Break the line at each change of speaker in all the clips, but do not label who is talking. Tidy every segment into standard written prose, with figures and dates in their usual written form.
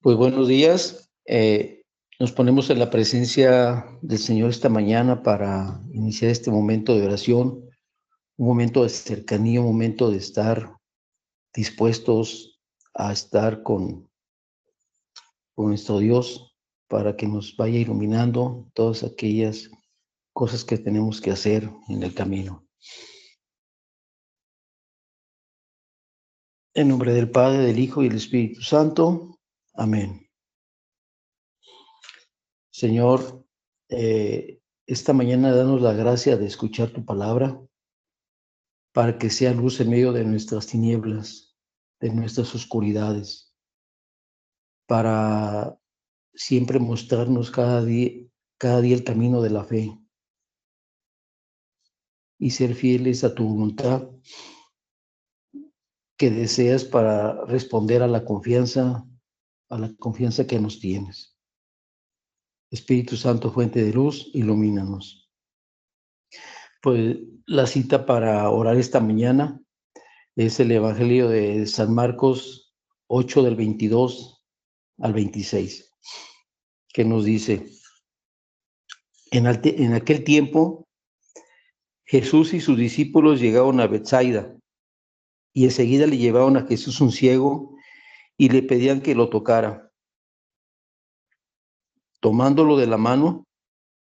Pues buenos días. Nos ponemos en la presencia del Señor esta mañana para iniciar este momento de oración, un momento de cercanía, un momento de estar dispuestos a estar con nuestro Dios para que nos vaya iluminando todas aquellas cosas que tenemos que hacer en el camino. En nombre del Padre, del Hijo y del Espíritu Santo. Amén. Señor, esta mañana danos la gracia de escuchar tu palabra para que sea luz en medio de nuestras tinieblas, de nuestras oscuridades, para siempre mostrarnos cada día el camino de la fe y ser fieles a tu voluntad que deseas para responder a la confianza que nos tienes. Espíritu Santo, fuente de luz, ilumínanos. Pues la cita para orar esta mañana es el Evangelio de San Marcos 8 del 22 al 26, que nos dice: en aquel tiempo Jesús y sus discípulos llegaron a Betsaida y enseguida le llevaron a Jesús un ciego y le pedían que lo tocara. Tomándolo de la mano,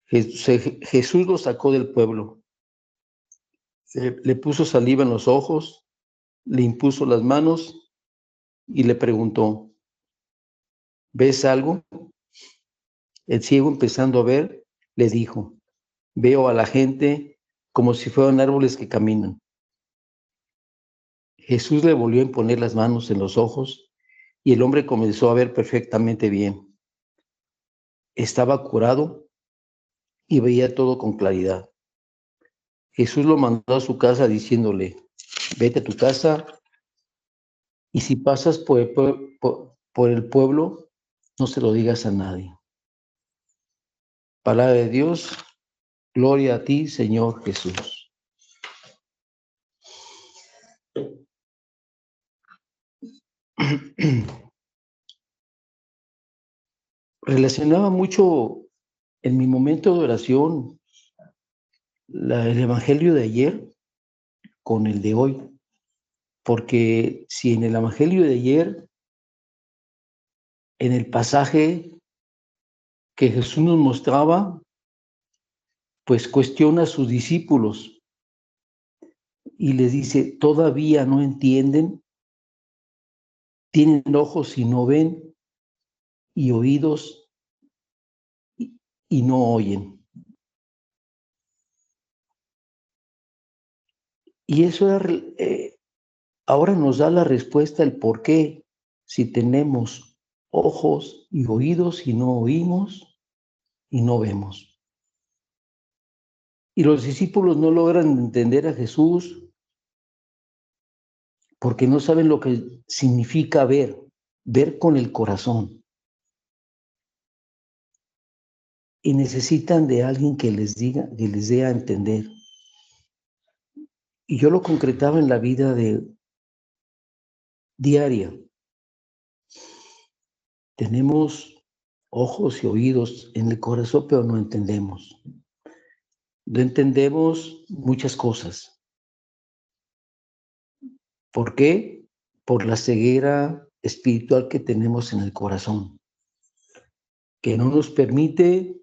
Jesús lo sacó del pueblo. Le puso saliva en los ojos, le impuso las manos y le preguntó: ¿ves algo? El ciego, empezando a ver, le dijo: veo a la gente como si fueran árboles que caminan. Jesús le volvió a imponer las manos en los ojos y el hombre comenzó a ver perfectamente bien. Estaba curado y veía todo con claridad. Jesús lo mandó a su casa diciéndole: vete a tu casa y si pasas por el pueblo, no se lo digas a nadie. Palabra de Dios. Gloria a ti, Señor Jesús. Relacionaba mucho en mi momento de oración el Evangelio de ayer con el de hoy, porque si en el Evangelio de ayer, en el pasaje que Jesús nos mostraba, pues cuestiona a sus discípulos y les dice: todavía no entienden, tienen ojos y no ven, y oídos y no oyen. Y eso ahora nos da la respuesta, el por qué, si tenemos ojos y oídos y no oímos y no vemos. Y los discípulos no logran entender a Jesús porque no saben lo que significa ver con el corazón. Y necesitan de alguien que les diga, que les dé a entender. Y yo lo concretaba en la vida diaria. Tenemos ojos y oídos en el corazón, pero no entendemos. No entendemos muchas cosas. ¿Por qué? Por la ceguera espiritual que tenemos en el corazón, que no nos permite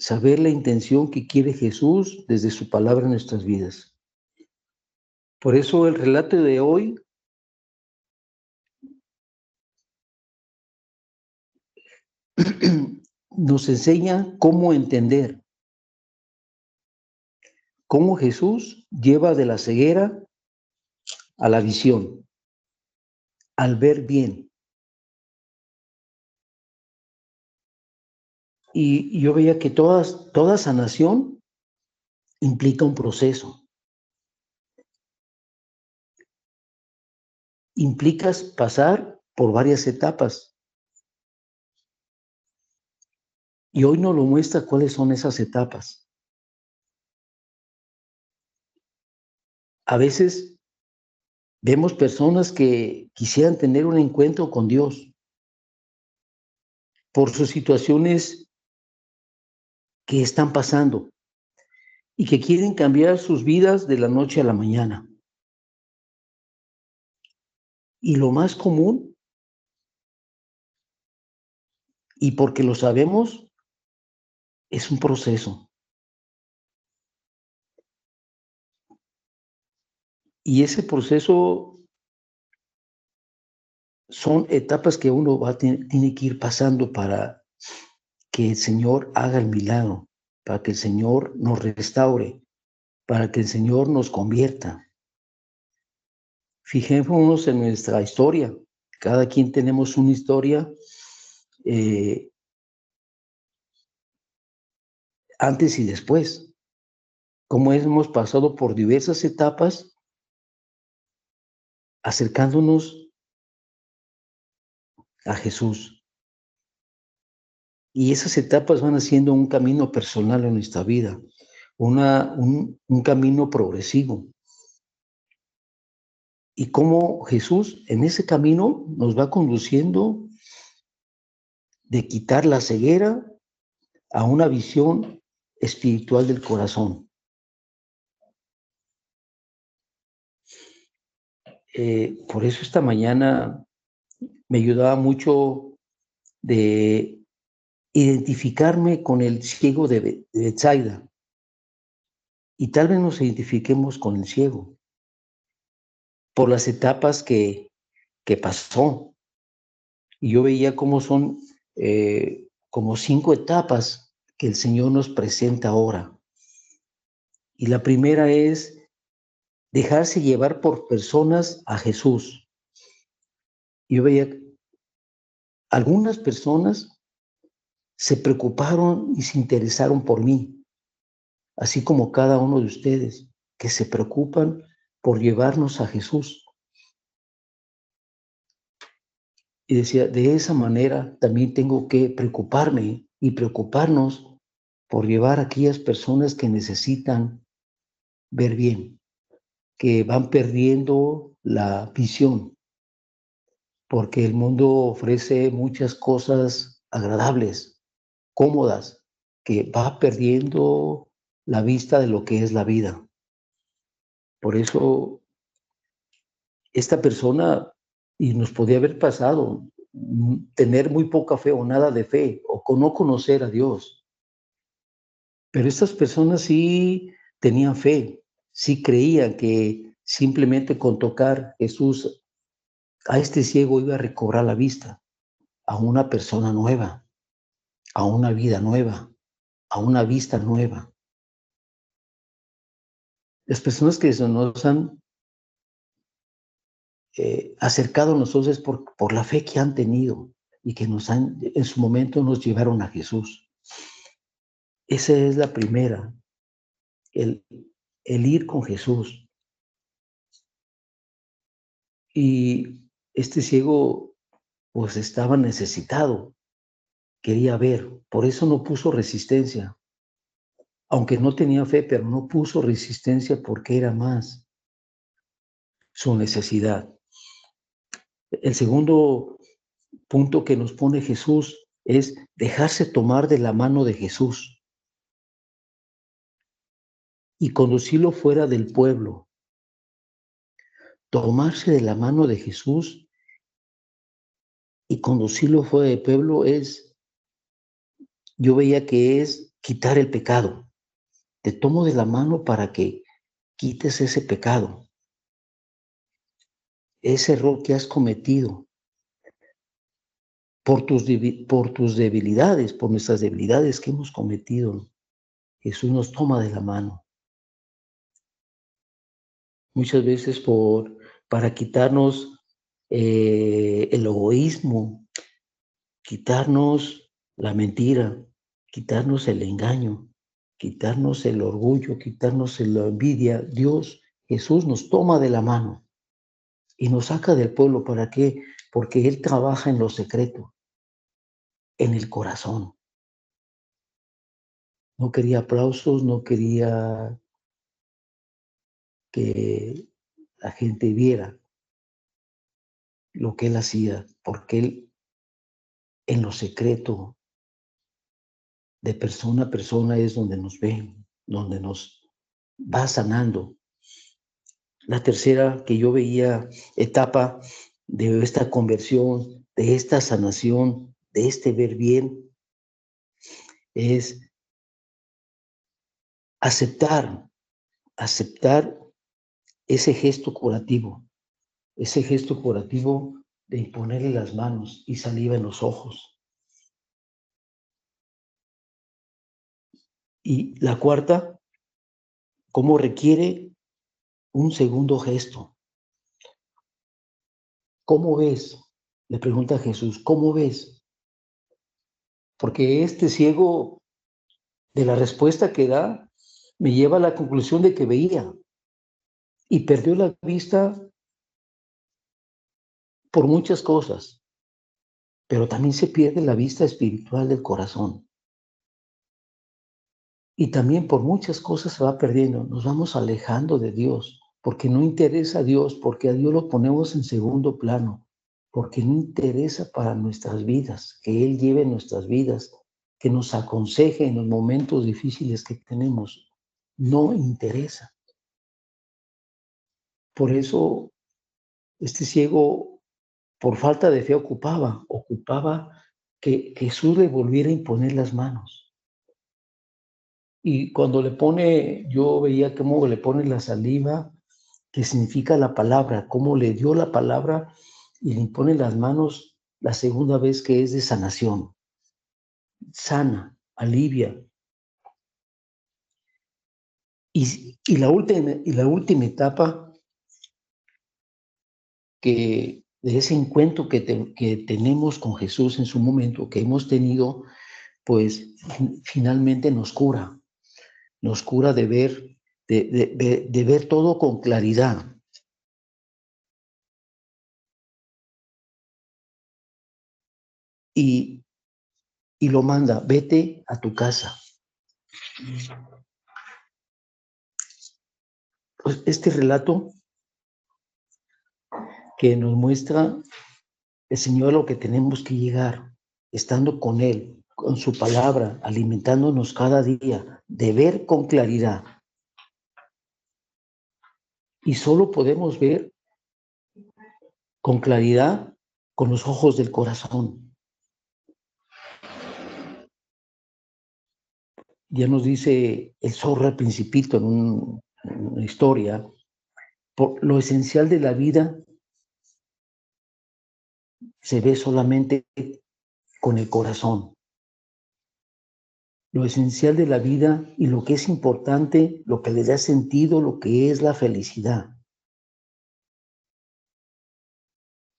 saber la intención que quiere Jesús desde su palabra en nuestras vidas. Por eso el relato de hoy nos enseña cómo entender, cómo Jesús lleva de la ceguera a la visión, al ver bien. Y yo veía que toda sanación implica un proceso. Implicas pasar por varias etapas. Y hoy nos lo muestra cuáles son esas etapas. A veces Vemos personas que quisieran tener un encuentro con Dios por sus situaciones que están pasando y que quieren cambiar sus vidas de la noche a la mañana. Y lo más común, y porque lo sabemos, es un proceso. Y ese proceso son etapas que uno tiene que ir pasando para que el Señor haga el milagro, para que el Señor nos restaure, para que el Señor nos convierta. Fijémonos en nuestra historia. Cada quien tenemos una historia antes y después. Cómo hemos pasado por diversas etapas acercándonos a Jesús. Y esas etapas van haciendo un camino personal en nuestra vida, un camino progresivo. Y cómo Jesús en ese camino nos va conduciendo de quitar la ceguera a una visión espiritual del corazón. Por eso esta mañana me ayudaba mucho de identificarme con el ciego de Betsaida. Y tal vez nos identifiquemos con el ciego por las etapas que pasó. Y yo veía cómo son como 5 etapas que el Señor nos presenta ahora. Y la primera es dejarse llevar por personas a Jesús. Yo veía algunas personas se preocuparon y se interesaron por mí, así como cada uno de ustedes, que se preocupan por llevarnos a Jesús. Y decía, de esa manera también tengo que preocuparme y preocuparnos por llevar a aquellas personas que necesitan ver bien, que van perdiendo la visión, porque el mundo ofrece muchas cosas agradables, cómodas, que va perdiendo la vista de lo que es la vida. Por eso esta persona, y nos podía haber pasado, tener muy poca fe o nada de fe, o no conocer a Dios. Pero estas personas sí tenían fe, sí creían que simplemente con tocar Jesús a este ciego iba a recobrar la vista, a una persona nueva, a una vida nueva, a una vista nueva. Las personas que se nos han acercado a nosotros es por la fe que han tenido y que en su momento nos llevaron a Jesús. Esa es la primera, el, el ir con Jesús. Y este ciego pues estaba necesitado, quería ver, por eso no puso resistencia, aunque no tenía fe, pero no puso resistencia porque era más su necesidad. El segundo punto que nos pone Jesús es dejarse tomar de la mano de Jesús y conducirlo fuera del pueblo. Tomarse de la mano de Jesús y conducirlo fuera del pueblo yo veía que es quitar el pecado. Te tomo de la mano para que quites ese pecado, ese error que has cometido por tus debilidades, por nuestras debilidades que hemos cometido. Jesús nos toma de la mano. Muchas veces para quitarnos el egoísmo, quitarnos la mentira, quitarnos el engaño, quitarnos el orgullo, quitarnos la envidia. Jesús nos toma de la mano y nos saca del pueblo. ¿Para qué? Porque Él trabaja en lo secreto, en el corazón. No quería aplausos, no quería que la gente viera. lo que Él hacía, porque Él en lo secreto, de persona a persona, es donde nos ve, donde nos va sanando. La tercera que yo veía etapa de esta conversión, de esta sanación, de este ver bien, es aceptar ese gesto curativo de imponerle las manos y saliva en los ojos. Y la cuarta, cómo requiere un segundo gesto. ¿Cómo ves? Le pregunta Jesús, ¿cómo ves? Porque este ciego, de la respuesta que da, me lleva a la conclusión de que veía y perdió la vista por muchas cosas, pero también se pierde la vista espiritual del corazón. Y también por muchas cosas se va perdiendo, nos vamos alejando de Dios, porque no interesa a Dios, porque a Dios lo ponemos en segundo plano, porque no interesa para nuestras vidas, que Él lleve nuestras vidas, que nos aconseje en los momentos difíciles que tenemos. No interesa. Por eso este ciego, por falta de fe, ocupaba que Jesús le volviera a imponer las manos. Y cuando le pone, yo veía cómo le pone la saliva, que significa la palabra, cómo le dio la palabra y le impone las manos la segunda vez, que es de sanación. Sana, alivia. Y la última etapa de ese encuentro que tenemos con Jesús en su momento, que hemos tenido, pues finalmente nos cura de ver todo con claridad. Y lo manda, vete a tu casa. Pues este relato que nos muestra el Señor a lo que tenemos que llegar, estando con Él, con su palabra, alimentándonos cada día, de ver con claridad. Y solo podemos ver con claridad con los ojos del corazón. Ya nos dice el zorro al Principito en una historia, lo esencial de la vida se ve solamente con el corazón. Lo esencial de la vida y lo que es importante, lo que le da sentido, lo que es la felicidad.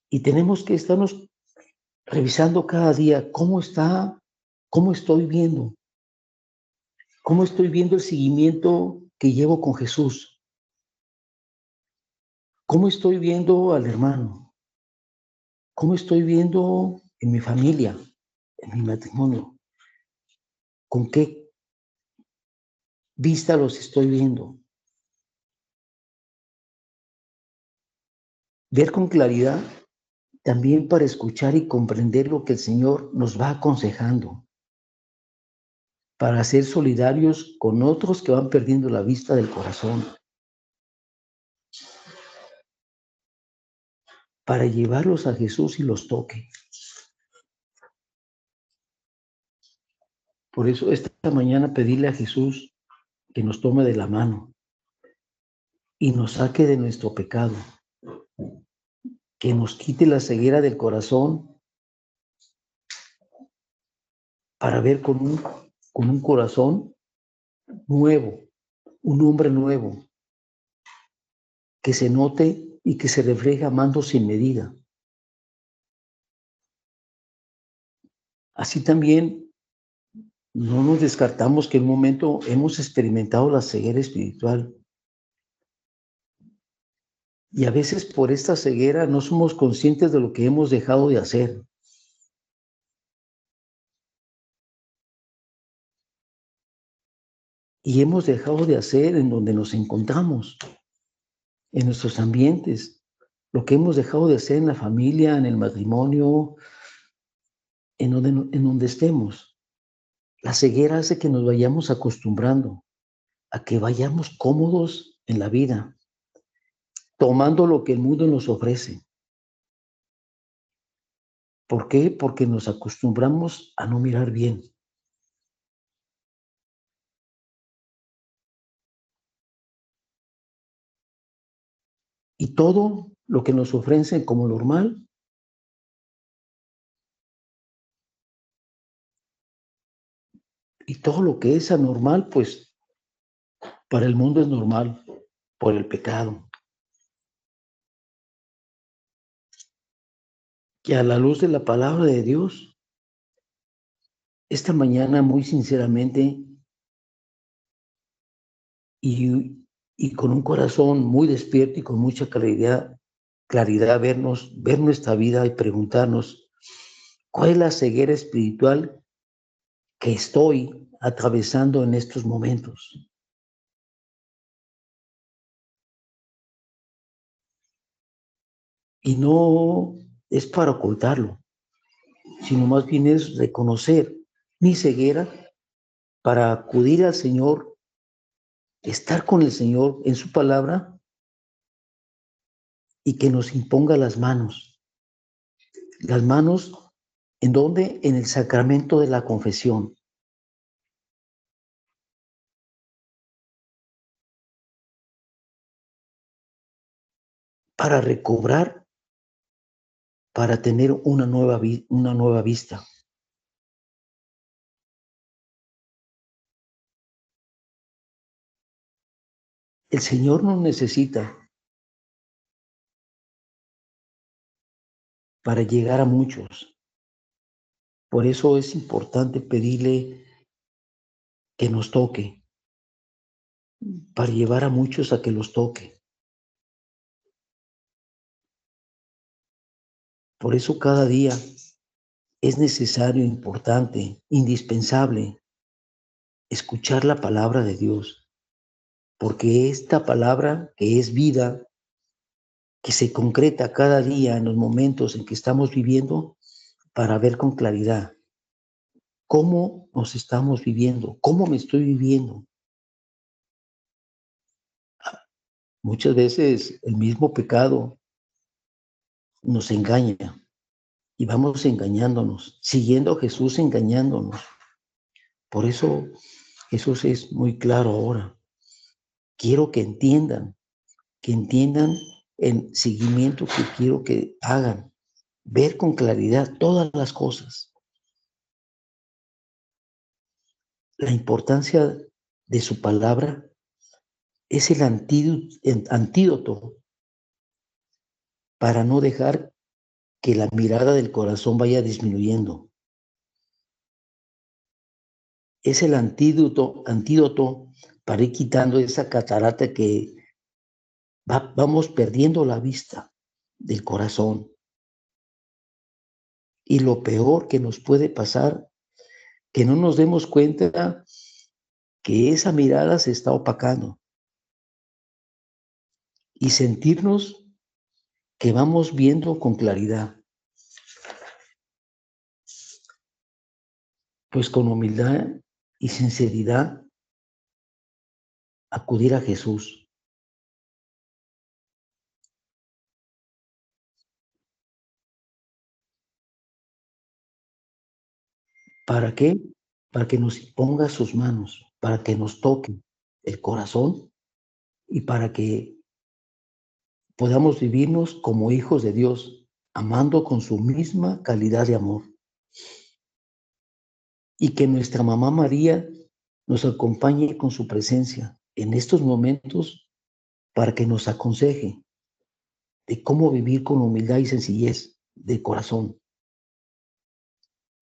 Y tenemos que estarnos revisando cada día cómo estoy viendo el seguimiento que llevo con Jesús, cómo estoy viendo al hermano, cómo estoy viendo en mi familia, en mi matrimonio, con qué vista los estoy viendo. Ver con claridad también para escuchar y comprender lo que el Señor nos va aconsejando, para ser solidarios con otros que van perdiendo la vista del corazón, para llevarlos a Jesús y los toque. Por eso esta mañana pedirle a Jesús que nos tome de la mano y nos saque de nuestro pecado, que nos quite la ceguera del corazón para ver con un corazón nuevo, un hombre nuevo, que se note y que se refleje amando sin medida. Así también no nos descartamos que en un momento hemos experimentado la ceguera espiritual. Y a veces por esta ceguera no somos conscientes de lo que hemos dejado de hacer. Y hemos dejado de hacer en donde nos encontramos, en nuestros ambientes, lo que hemos dejado de hacer en la familia, en el matrimonio, en donde estemos. La ceguera hace que nos vayamos acostumbrando a que vayamos cómodos en la vida, tomando lo que el mundo nos ofrece. ¿Por qué? Porque nos acostumbramos a no mirar bien. Y todo lo que nos ofrecen como normal, y todo lo que es anormal, pues para el mundo es normal por el pecado. Que a la luz de la palabra de Dios, esta mañana muy sinceramente y con un corazón muy despierto y con mucha claridad ver nuestra vida y preguntarnos, ¿cuál es la ceguera espiritual que estoy atravesando en estos momentos? Y no es para ocultarlo, sino más bien es reconocer mi ceguera para acudir al Señor, estar con el Señor en su palabra y que nos imponga las manos. Las manos, ¿en dónde? En el sacramento de la confesión. Para recobrar, para tener una nueva vista. El Señor nos necesita para llegar a muchos. Por eso es importante pedirle que nos toque, para llevar a muchos a que los toque. Por eso cada día es necesario, importante, indispensable escuchar la palabra de Dios, porque esta palabra que es vida, que se concreta cada día en los momentos en que estamos viviendo, para ver con claridad cómo nos estamos viviendo, cómo me estoy viviendo. Muchas veces el mismo pecado nos engaña y vamos engañándonos, siguiendo a Jesús engañándonos. Por eso Jesús es muy claro ahora. Quiero que entiendan el seguimiento que quiero que hagan, ver con claridad todas las cosas. La importancia de su palabra es el antídoto para no dejar que la mirada del corazón vaya disminuyendo. Es el antídoto para ir quitando esa catarata que vamos perdiendo la vista del corazón. Y lo peor que nos puede pasar, que no nos demos cuenta que esa mirada se está opacando y sentirnos que vamos viendo con claridad. Pues con humildad y sinceridad acudir a Jesús. ¿Para qué? Para que nos imponga sus manos, para que nos toque el corazón y para que podamos vivirnos como hijos de Dios, amando con su misma calidad de amor. Y que nuestra mamá María nos acompañe con su presencia en estos momentos para que nos aconseje de cómo vivir con humildad y sencillez de corazón,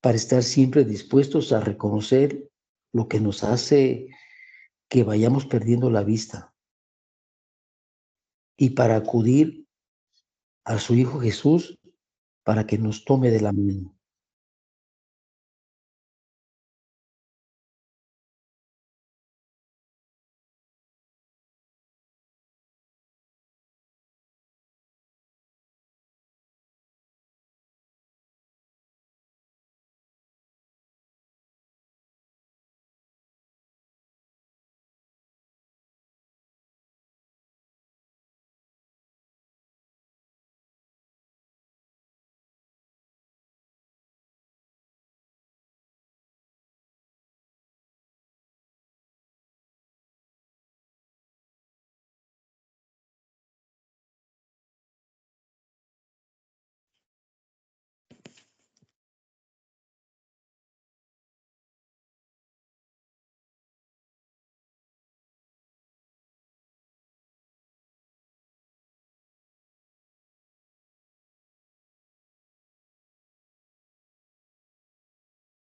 para estar siempre dispuestos a reconocer lo que nos hace que vayamos perdiendo la vista y para acudir a su Hijo Jesús para que nos tome de la mano.